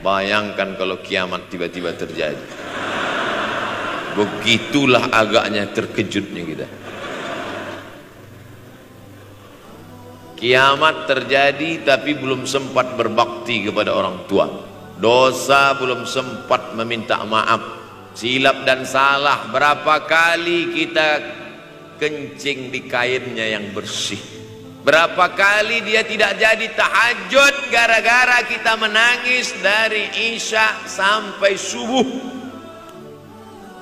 Bayangkan kalau kiamat tiba-tiba terjadi. Begitulah agaknya terkejutnya kita. Kiamat terjadi tapi belum sempat berbakti kepada orang tua. Dosa belum sempat meminta maaf. Silap dan salah berapa kali kita kencing di kainnya yang bersih. Berapa kali dia tidak jadi tahajud gara-gara kita menangis dari Isya sampai subuh.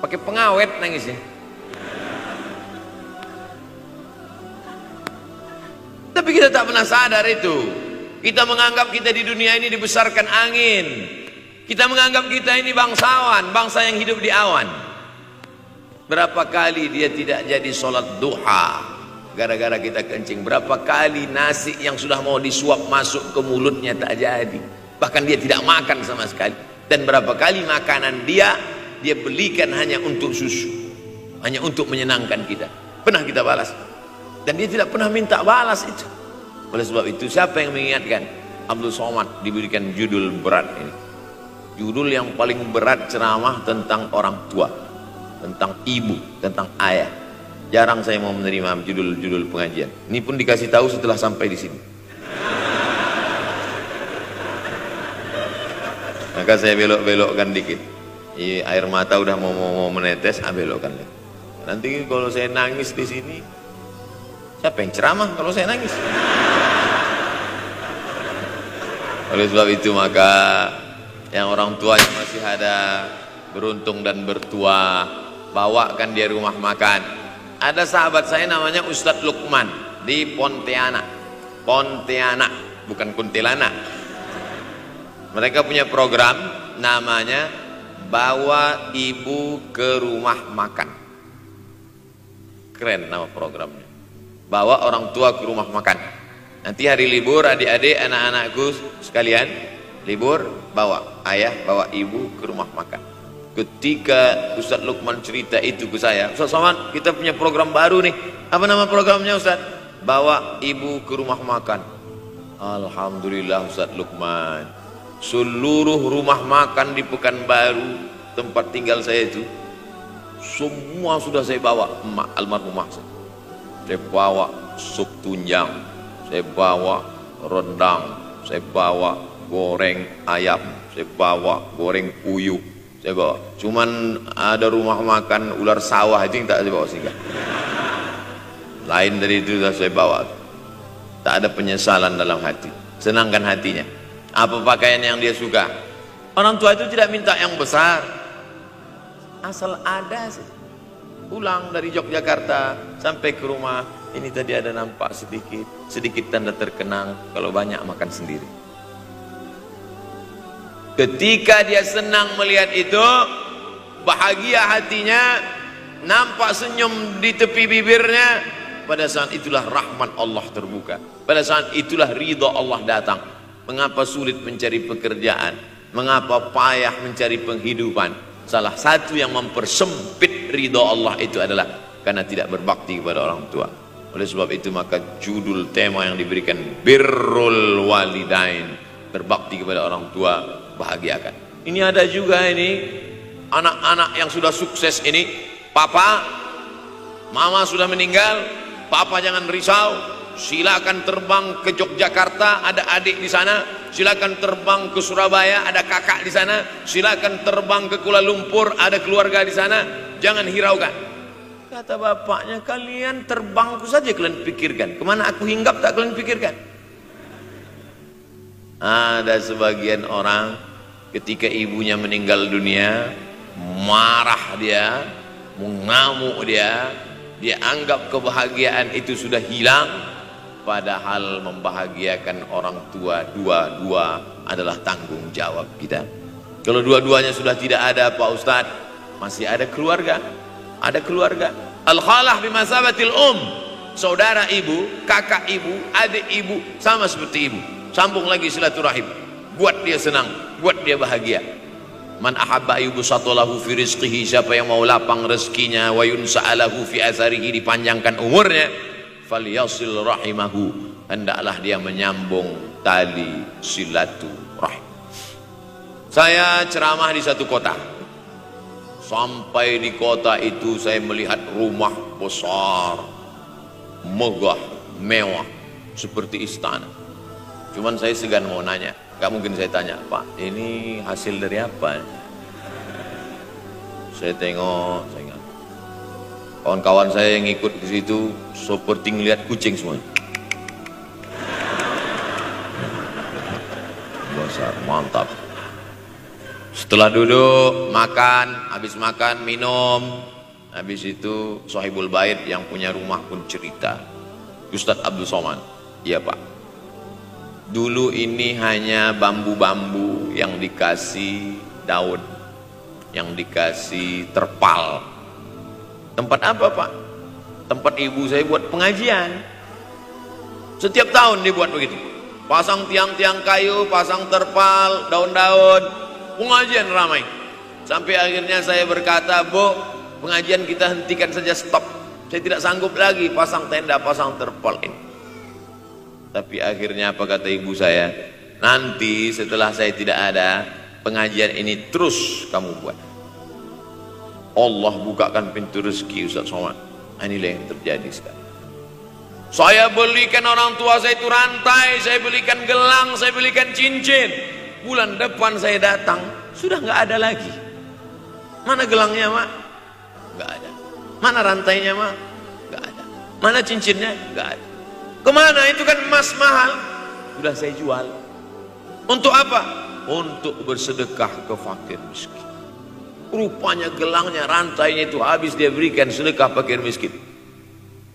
Pakai pengawet nangisnya. Tapi kita tak pernah sadar itu. Kita menganggap kita di dunia ini dibesarkan angin. Kita menganggap kita ini bangsawan, bangsa yang hidup di awan. Berapa kali dia tidak jadi sholat duha gara-gara kita kencing. Berapa kali nasi yang sudah mau disuap masuk ke mulutnya tak jadi. Bahkan dia tidak makan sama sekali. Dan berapa kali makanan dia belikan hanya untuk susu, hanya untuk menyenangkan kita. Pernah kita balas. Dan dia tidak pernah minta balas itu. Oleh sebab itu siapa yang mengingatkan? Abdul Somad diberikan judul berat ini. Judul yang paling berat ceramah tentang orang tua, tentang ibu, tentang ayah. Jarang saya mau menerima judul-judul pengajian. Ini pun dikasih tahu setelah sampai di sini. Maka saya belok-belokkan dikit. Air mata udah mau menetes, belokkan. Nanti kalau saya nangis di sini, siapa yang ceramah kalau saya nangis? Oleh sebab itu maka yang orang tua yang masih ada, beruntung dan bertua, bawakan dia rumah makan. Ada sahabat saya namanya Ustadz Lukman di Pontianak, bukan Kuntilanak. Mereka punya program namanya Bawa Ibu ke Rumah Makan. Keren nama programnya. Bawa orang tua ke rumah makan. Nanti hari libur adik-adik, anak-anakku sekalian libur, bawa ayah, bawa ibu ke rumah makan. Ketika Ustadz Lukman cerita itu ke saya, Ustadz Somad, kita punya program baru nih. Apa nama programnya Ustadz? Bawa ibu ke rumah makan. Alhamdulillah Ustadz Lukman, seluruh rumah makan di Pekanbaru tempat tinggal saya itu, semua sudah saya bawa. Almarhumah saya bawa sup tunjang, saya bawa rendang, saya bawa goreng ayam, saya bawa goreng puyuh, saya bawa. Cuman ada rumah makan ular sawah itu yang tak saya bawa singgah. Lain dari itu sudah saya bawa. Tak ada penyesalan dalam hati. Senangkan hatinya. Apa pakaian yang dia suka. Orang tua itu tidak minta yang besar, asal ada sih. Pulang dari Yogyakarta sampai ke rumah, ini tadi ada nampak sedikit tanda terkenang. Kalau banyak makan sendiri. Ketika dia senang melihat itu, bahagia hatinya, nampak senyum di tepi bibirnya, pada saat itulah rahmat Allah terbuka. Pada saat itulah ridha Allah datang. Mengapa sulit mencari pekerjaan? Mengapa payah mencari penghidupan? Salah satu yang mempersempit ridha Allah itu adalah karena tidak berbakti kepada orang tua. Oleh sebab itu maka judul tema yang diberikan birrul walidain, berbakti kepada orang tua, bahagiakan. Ini ada juga ini anak-anak yang sudah sukses ini, papa, mama sudah meninggal, papa jangan risau, silakan terbang ke Yogyakarta, ada adik di sana, silakan terbang ke Surabaya, ada kakak di sana, silakan terbang ke Kuala Lumpur, ada keluarga di sana, jangan hiraukan. Kata bapaknya, kalian terbangku saja kalian pikirkan, kemana aku hinggap tak kalian pikirkan. Ada sebagian orang ketika ibunya meninggal dunia, marah dia, mengamuk dia anggap kebahagiaan itu sudah hilang, padahal membahagiakan orang tua dua-dua adalah tanggung jawab kita. Kalau dua-duanya sudah tidak ada Pak Ustadz, masih ada keluarga. Ada keluarga. Al-khalah bimasabatil saudara ibu, kakak ibu, adik ibu, sama seperti ibu. Sambung lagi silaturahim, buat dia senang, buat dia bahagia. Man ahabba yubsatalahu fi rizqihi, siapa yang mau lapang rezekinya, wa yunsa'alahu fi atharihi, dipanjangkan umurnya, falyasil rahimahu, hendaklah dia menyambung tali silaturahim. Saya ceramah di satu kota. Sampai di kota itu saya melihat rumah besar, megah, mewah, seperti istana. Cuman saya segan mau nanya. Gak mungkin saya tanya, Pak, ini hasil dari apa? Saya tengok, saya ingat. Kawan-kawan saya yang ikut ke situ seperti ngelihat kucing semuanya. Besar, mantap. Setelah duduk, makan, habis makan, minum. Habis itu Sohibul Bait yang punya rumah pun cerita. Ustadz Abdul Somad, iya Pak. Dulu ini hanya bambu-bambu yang dikasih daun, yang dikasih terpal. Tempat apa Pak? Tempat ibu saya buat pengajian. Setiap tahun dibuat begitu. Pasang tiang-tiang kayu, pasang terpal, daun-daun, pengajian ramai. Sampai akhirnya saya berkata, Bu, pengajian kita hentikan saja, stop. Saya tidak sanggup lagi pasang tenda, pasang terpal ini. Tapi akhirnya apa kata ibu saya? Nanti setelah saya tidak ada, pengajian ini terus kamu buat. Allah bukakan pintu rezeki Ustaz Somad. Inilah yang terjadi sekarang. Saya belikan orang tua saya itu rantai, saya belikan gelang, saya belikan cincin. Bulan depan saya datang, sudah nggak ada lagi. Mana gelangnya Mak? Nggak ada. Mana rantainya Mak? Nggak ada. Mana cincinnya? Nggak ada. Kemana? Itu kan emas mahal. Sudah saya jual. Untuk apa? Untuk bersedekah ke fakir miskin. Rupanya gelangnya, rantainya itu habis dia berikan sedekah fakir miskin.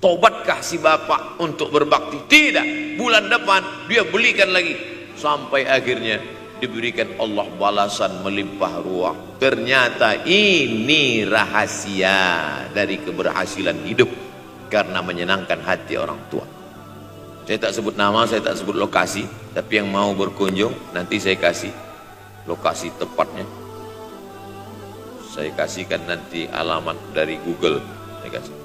Tobatkah si bapak untuk berbakti? Tidak. Bulan depan dia belikan lagi. Sampai akhirnya diberikan Allah balasan melimpah ruah. Ternyata ini rahasia dari keberhasilan hidup. Karena menyenangkan hati orang tua. Saya tak sebut nama, saya tak sebut lokasi, tapi yang mau berkunjung nanti saya kasih lokasi tepatnya. Saya kasihkan nanti alamat dari Google, saya kasih.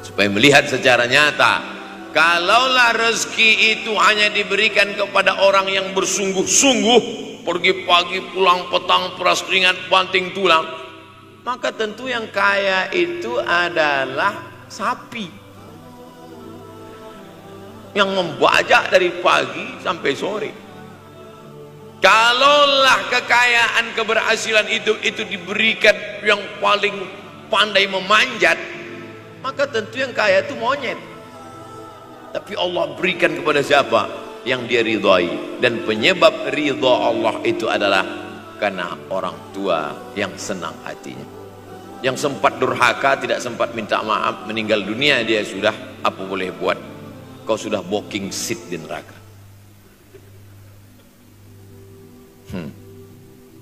Supaya melihat secara nyata, kalaulah rezeki itu hanya diberikan kepada orang yang bersungguh-sungguh, pergi pagi pulang petang, peras keringat, banting tulang, maka tentu yang kaya itu adalah sapi yang membajak dari pagi sampai sore. Kalaulah kekayaan keberhasilan itu diberikan yang paling pandai memanjat, maka tentu yang kaya itu monyet. Tapi Allah berikan kepada siapa? Yang dia ridhai. Dan penyebab ridha Allah itu adalah karena orang tua yang senang hatinya. Yang sempat durhaka, tidak sempat minta maaf, meninggal dunia dia sudah, apa boleh buat? Kau sudah booking seat di neraka.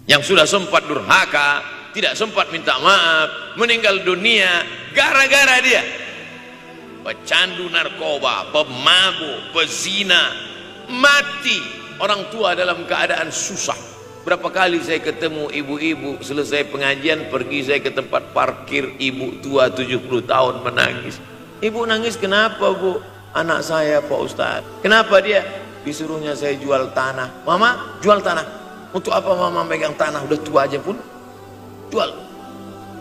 Yang sudah sempat durhaka, tidak sempat minta maaf, meninggal dunia gara-gara dia pecandu narkoba, pemabuk, pezina, mati. Orang tua dalam keadaan susah. Berapa kali saya ketemu ibu-ibu selesai pengajian, pergi saya ke tempat parkir, ibu tua 70 tahun menangis. Ibu nangis kenapa Bu? Anak saya Pak Ustadz. Kenapa dia? Disuruhnya saya jual tanah. Mama jual tanah. Untuk apa mama megang tanah? Udah tua aja pun jual.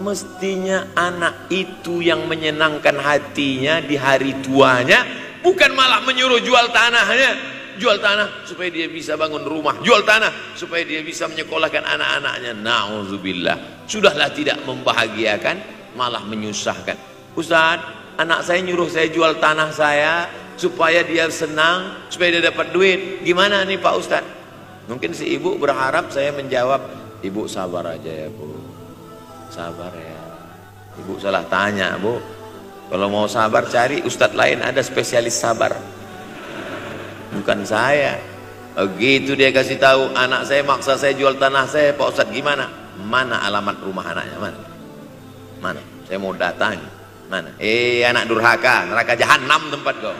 Mestinya anak itu yang menyenangkan hatinya di hari tuanya, bukan malah menyuruh jual tanahnya. Jual tanah supaya dia bisa bangun rumah, jual tanah supaya dia bisa menyekolahkan anak-anaknya. Na'udzubillah. Sudahlah tidak membahagiakan, malah menyusahkan. Ustadz, anak saya nyuruh saya jual tanah saya supaya dia senang, supaya dia dapat duit. Gimana nih Pak Ustadz? Mungkin si ibu berharap saya menjawab, ibu sabar aja ya Bu, sabar ya. Ibu salah tanya Bu. Kalau mau sabar cari ustadz lain, ada spesialis sabar, bukan saya. Begitu dia kasih tahu, anak saya maksa saya jual tanah saya, Pak Ustadz gimana? Mana alamat rumah anaknya? Mana? Saya mau datang. Mana? Anak durhaka, neraka jahanam tempat kau.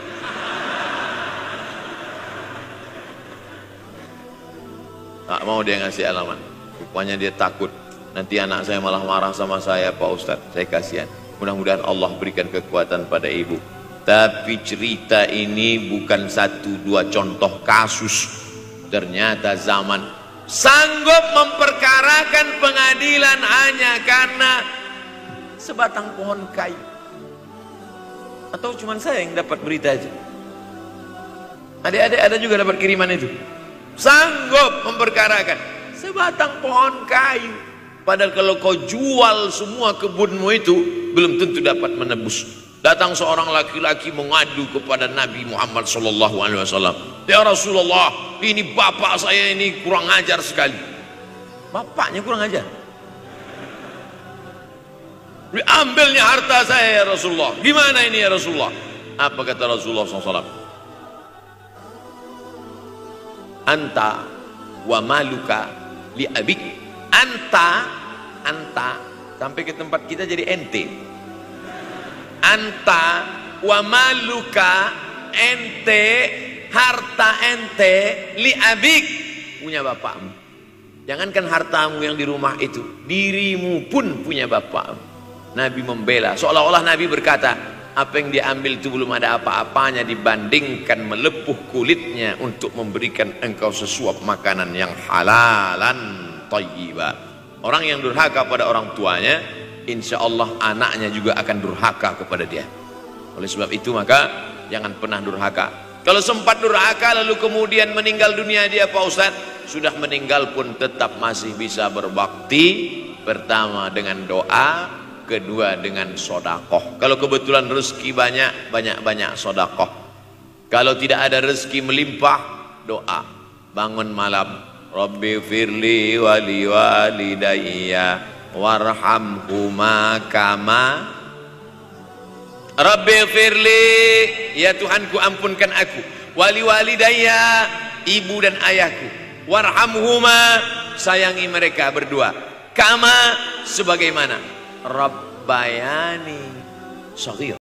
Tak mau dia ngasih alamat. Rupanya dia takut nanti anak saya malah marah sama saya Pak Ustadz. Saya kasihan. Mudah-mudahan Allah berikan kekuatan pada ibu. Tapi cerita ini bukan satu dua contoh kasus. Ternyata zaman sanggup memperkarakan pengadilan hanya karena sebatang pohon kayu. Atau cuma saya yang dapat berita aja? Adik-adik ada juga dapat kiriman itu? Sanggup memperkarakan sebatang pohon kayu. Padahal kalau kau jual semua kebunmu itu, belum tentu dapat menebus. Datang seorang laki-laki mengadu kepada Nabi Muhammad SAW. Ya Rasulullah, ini bapak saya ini kurang ajar sekali. Bapaknya kurang ajar? Diambilnya harta saya ya Rasulullah. Gimana ini ya Rasulullah? Apa kata Rasulullah SAW? Anta wa maluka li abik. Anta sampai ke tempat kita jadi ente. Anta wa maluka, ente, harta ente, li abik, punya bapakmu. Jangankan hartamu yang di rumah itu, dirimu pun punya bapakmu. Nabi membela, seolah-olah Nabi berkata, apa yang diambil itu belum ada apa-apanya dibandingkan melepuh kulitnya untuk memberikan engkau sesuap makanan yang halalan thayyibah. Orang yang durhaka pada orang tuanya, insya Allah anaknya juga akan durhaka kepada dia. Oleh sebab itu maka jangan pernah durhaka. Kalau sempat durhaka lalu kemudian meninggal dunia dia Pak Ustadz, sudah meninggal pun tetap masih bisa berbakti. Pertama dengan doa, kedua dengan sodakoh. Kalau kebetulan rezeki banyak sodakoh. Kalau tidak ada rezeki melimpah, doa. Bangun malam, Rabbi firli wali walidayya warhamhuma kama Rabbi firli, ya Tuhanku ampunkan aku, wali walidayya, ibu dan ayahku, warhamhuma, sayangi mereka berdua, kama, sebagaimana Rabbayani shaghir.